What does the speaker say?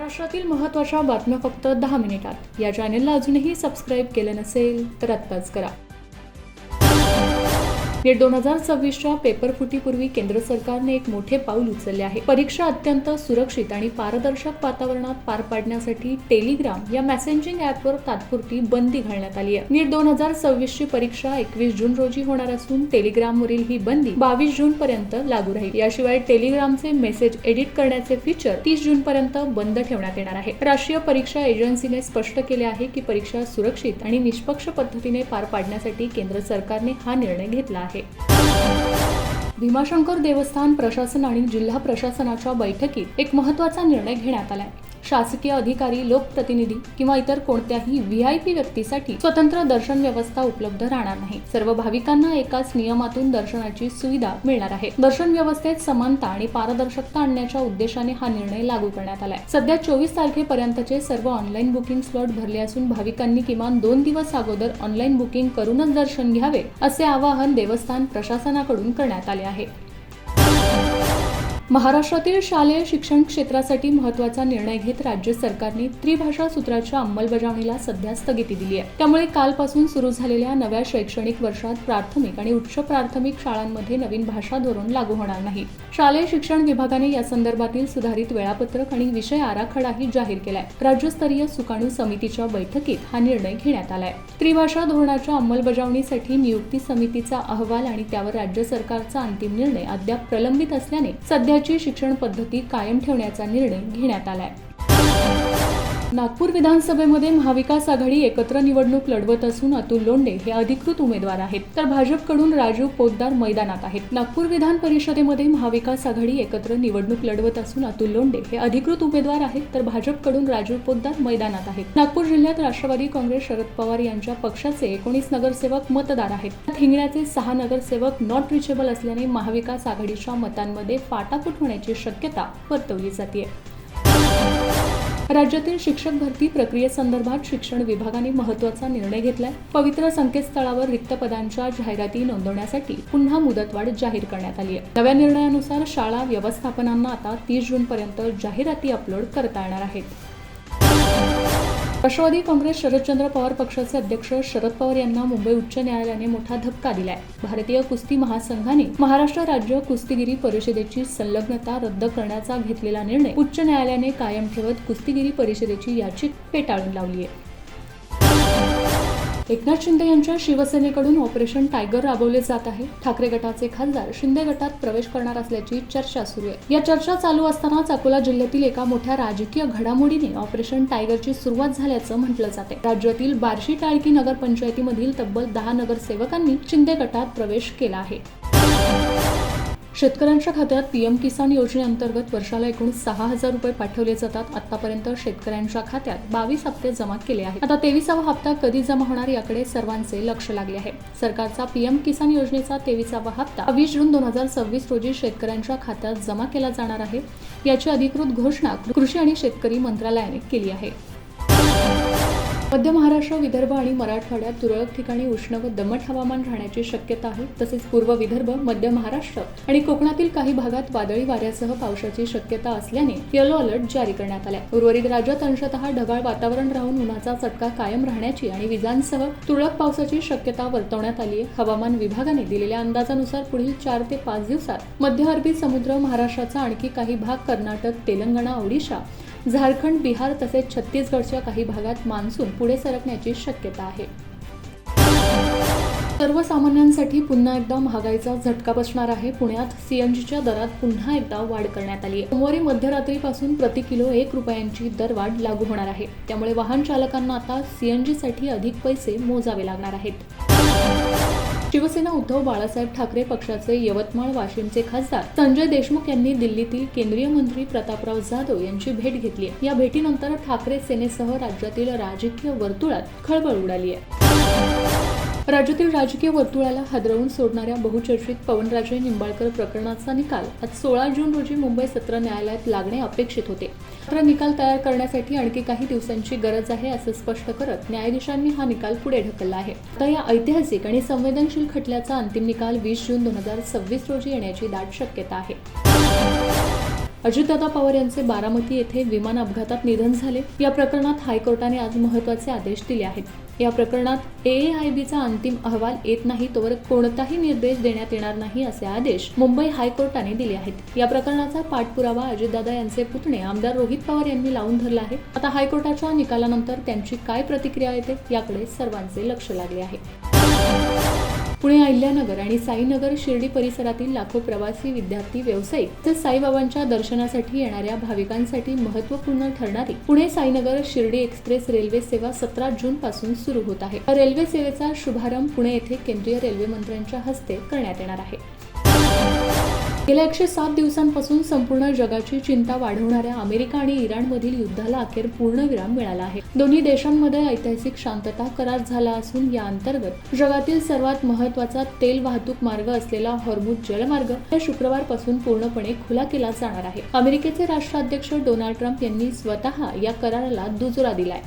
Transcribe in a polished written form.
महाराष्ट्रातील महत्त्वाच्या बातम्या फक्त 10 मिनिटात. या चॅनेलला अजूनही सबस्क्राईब केलं नसेल तर आत्ताच करा. नीट 2026च्या पेपरफुटीपूर्वी केंद्र सरकारने एक मोठे पाऊल उचलले आहे. परीक्षा अत्यंत सुरक्षित आणि पारदर्शक वातावरणात पार पाडण्यासाठी टेलिग्राम या मेसेजिंग ॲपवर तात्पुरती बंदी घालण्यात आली आहे. नीट 2026ची परीक्षा 21 जून रोजी होणार असून टेलिग्रामवरील ही बंदी 22 जून पर्यंत लागू राहील. याशिवाय टेलिग्रामचे मेसेज एडिट करण्याचे फीचर 30 जून पर्यंत बंद ठेवण्यात येणार आहे. राष्ट्रीय परीक्षा एजन्सीने स्पष्ट केले आहे की परीक्षा सुरक्षित आणि निष्पक्ष पद्धतीने पार पाडण्यासाठी केंद्र सरकारने हा निर्णय घेतला आहे. भीमाशंकर देवस्थान प्रशासन आणि जिल्हा प्रशासनाच्या बैठकीत एक महत्त्वाचा निर्णय घेण्यात आलाय. शासकीय अधिकारी, लोकप्रतिनिधी किंवा इतर कोणत्याही व्हीआयपी व्यक्तीसाठी स्वतंत्र दर्शन व्यवस्था उपलब्ध राहणार नाही. सर्व भाविकांना एकाच नियमातून दर्शनाची सुविधा मिळणार आहे. दर्शन व्यवस्थेत समानता आणि पारदर्शकता आणण्याच्या उद्देशाने हा निर्णय लागू करण्यात आलाय. सध्या 24 तारखेपर्यंतचे सर्व ऑनलाईन बुकिंग स्लॉट भरले असून भाविकांनी किमान 2 दिवस अगोदर ऑनलाईन बुकिंग करूनच दर्शन घ्यावे असे आवाहन देवस्थान प्रशासनाकडून करण्यात आले आहे. महाराष्ट्रातील शालेय शिक्षण क्षेत्रासाठी महत्त्वाचा निर्णय घेत राज्य सरकारने त्रिभाषा सूत्राच्या अंमलबजावणीला सध्या स्थगिती दिली आहे. त्यामुळे कालपासून सुरू झालेल्या नव्या शैक्षणिक वर्षात प्राथमिक आणि उच्च प्राथमिक शाळांमध्ये नवीन भाषा धोरण लागू होणार नाही. शालेय शिक्षण विभागाने या संदर्भातील सुधारित वेळापत्रक आणि विषय आराखडाही जाहीर केलाय. राज्यस्तरीय सुकाणू समितीच्या बैठकीत हा निर्णय घेण्यात आलाय. त्रिभाषा धोरणाच्या अंमलबजावणीसाठी नियुक्ती समितीचा अहवाल आणि त्यावर राज्य सरकारचा अंतिम निर्णय अद्याप प्रलंबित असल्याने सध्याची शिक्षण पद्धती कायम ठेवण्याचा निर्णय घेण्यात आलाय. नागपूर विधानसभेमध्ये महाविकास आघाडी एकत्र निवडणूक लढवत असून अतुल लोंढे हे अधिकृत उमेदवार आहेत, तर भाजपकडून राजू पोतदार मैदानात आहेत. नागपूर विधान परिषदेमध्ये महाविकास आघाडी एकत्र निवडणूक लढवत असून अतुल लोंढे हे अधिकृत उमेदवार आहेत, तर भाजपकडून राजू पोतदार मैदानात आहेत. नागपूर जिल्ह्यात राष्ट्रवादी काँग्रेस शरद पवार यांच्या पक्षाचे 19 नगरसेवक मतदार आहेत. हिंगण्याचे 6 नगरसेवक नॉट रिचेबल असल्याने महाविकास आघाडीच्या मतांमध्ये फाटाफूट होण्याची शक्यता वर्तवली जाते. राज्यातील शिक्षक भरती प्रक्रियेसंदर्भात शिक्षण विभागाने महत्त्वाचा निर्णय घेतलाय. पवित्र संकेतस्थळावर रिक्त पदांच्या जाहिराती नोंदवण्यासाठी पुन्हा मुदतवाढ जाहीर करण्यात आली आहे. नव्या निर्णयानुसार शाळा व्यवस्थापनांना आता 30 जून पर्यंत जाहिराती अपलोड करता येणार आहेत. राष्ट्रवादी काँग्रेस शरदचंद्र पवार पक्षाचे अध्यक्ष शरद पवार यांना मुंबई उच्च न्यायालयाने मोठा धक्का दिलाय. भारतीय कुस्ती महासंघाने महाराष्ट्र राज्य कुस्तीगिरी परिषदेची संलग्नता रद्द करण्याचा घेतलेला निर्णय उच्च न्यायालयाने कायम ठेवत कुस्तीगिरी परिषदेची याचिका फेटाळून लावली आहे. एकनाथ शिंदे यांच्या शिवसेनेकडून ऑपरेशन टायगर राबवले जात आहे. ठाकरे गटाचे खासदार शिंदे गटात प्रवेश करणार असल्याची चर्चा सुरू आहे. या चर्चा चालू असतानाच अकोला जिल्ह्यातील एका मोठ्या राजकीय घडामोडीने ऑपरेशन टायगरची सुरुवात झाल्याचं म्हटलं जाते. राज्यातील बार्शी टाळकी नगरपंचायतीमधील तब्बल 10 नगरसेवकांनी शिंदे गटात प्रवेश केला आहे. शेतकऱ्यांच्या खात्यात पीएम किसान योजनेअंतर्गत वर्षाला एकूण 6,000 रुपये पाठवले जातात. आतापर्यंत शेतकऱ्यांच्या खात्यात 22 हप्ते जमा केले आहेत. आता 23वा हप्ता कधी जमा होणार याकडे सर्वांचे लक्ष लागले आहे. सरकारचा पीएम किसान योजनेचा 23वा हप्ता 20 जून 2026 रोजी शेतकऱ्यांच्या खात्यात जमा केला जाणार आहे. याची अधिकृत घोषणा कृषी आणि शेतकरी मंत्रालयाने केली आहे. मध्य महाराष्ट्र, विदर्भ आणि मराठवाड्यात तुरळक ठिकाणी उष्ण व दमट हवामान राहण्याची शक्यता आहे. तसेच पूर्व विदर्भ, मध्य महाराष्ट्र आणि कोकणातील काही भागात वादळी वाऱ्यासह पावसाची शक्यता असल्याने येलो अलर्ट जारी करण्यात आलाय. उर्वरित राज्यात अंशतः ढगाळ वातावरण राहून उन्हाचा चटका कायम राहण्याची आणि विजांसह तुरळक पावसाची शक्यता वर्तवण्यात आली आहे. हवामान विभागाने दिलेल्या अंदाजानुसार पुढील 4 ते 5 दिवसात मध्य अरबी समुद्र, महाराष्ट्राचा आणखी काही भाग, कर्नाटक, तेलंगणा, ओडिशा, झारखंड, बिहार तसेच छत्तीसगडच्या काही भागात मान्सून पुढे सरकण्याची शक्यता आहे. सर्वसामान्यांसाठी पुन्हा एकदा महागाईचा झटका बसणार आहे. पुण्यात सीएनजीच्या दरात पुन्हा एकदा वाढ करण्यात आली आहे. सोमवारी मध्यरात्रीपासून प्रति किलो 1 रुपयांची दरवाढ लागू होणार आहे. त्यामुळे वाहन चालकांना आता सीएनजीसाठी अधिक पैसे मोजावे लागणार आहेत. शिवसेना उद्धव बाळासाहेब ठाकरे पक्षाचे यवतमाळ, वाशिमचे खासदार संजय देशमुख यांनी दिल्लीतील केंद्रीय मंत्री प्रतापराव जाधव यांची भेट घेतली आहे. या भेटीनंतर ठाकरे सेनेसह राज्यातील राजकीय वर्तुळात खळबळ उडाली आहे. राज्यातील राजकीय वर्तुळाला हादरवून सोडणाऱ्या बहुचर्चित पवनराजे निंबाळकर प्रकरणाचा निकाल आज 16 जून रोजी मुंबई सत्र न्यायालयात लागणे अपेक्षित होते. मात्र निकाल तयार करण्यासाठी आणखी काही दिवसांची गरज आहे असं स्पष्ट करत न्यायाधीशांनी हा निकाल पुढे ढकलला आहे. आता या ऐतिहासिक आणि संवेदनशील खटल्याचा अंतिम निकाल 20 जून 2026 रोजी येण्याची दाट शक्यता आहे. अजितदादा पवार यांचे बारामती येथे विमान अपघातात निधन झाले. या प्रकरणात हायकोर्टाने आज महत्त्वाचे आदेश दिले आहेत. या प्रकरणात AAIBचा अंतिम अहवाल येत नाही तोवर कोणताही निर्देश देण्यात येणार नाही असे आदेश मुंबई हायकोर्टाने दिले आहेत. या प्रकरणाचा पाठपुरावा अजितदादा यांचे पुतणे आमदार रोहित पवार यांनी लावून धरला आहे. आता हायकोर्टाच्या निकालानंतर त्यांची काय प्रतिक्रिया येते याकडे सर्वांचे लक्ष लागले आहे. पुणे अहिल्यानगर आणि साईनगर शिर्डी परिसरातील लाखो प्रवासी, विद्यार्थी, व्यावसायिक तसेच साईबाबांच्या दर्शनासाठी येणाऱ्या भाविकांसाठी महत्त्वपूर्ण ठरणारी पुणे साईनगर शिर्डी एक्सप्रेस रेल्वे सेवा 17 जून पासून सुरू होत आहे. रेल्वे सेवेचा शुभारंभ पुणे येथे केंद्रीय रेल्वे मंत्र्यांच्या हस्ते करण्यात येणार आहे. गेल्या 107 दिवसांपासून संपूर्ण जगाची चिंता वाढवणाऱ्या अमेरिका आणि इराणमधील युद्धाला अखेर पूर्णविराम मिळाला आहे. दोन्ही देशांमध्ये ऐतिहासिक शांतता करार झाला असून या अंतर्गत जगातील सर्वात महत्त्वाचा तेल वाहतूक मार्ग असलेला हॉर्मुझ जलमार्ग या शुक्रवारपासून पूर्णपणे खुला केला जाणार आहे. अमेरिकेचे राष्ट्राध्यक्ष डोनाल्ड ट्रम्प यांनी स्वतः या कराराला दुजोरा दिलाय.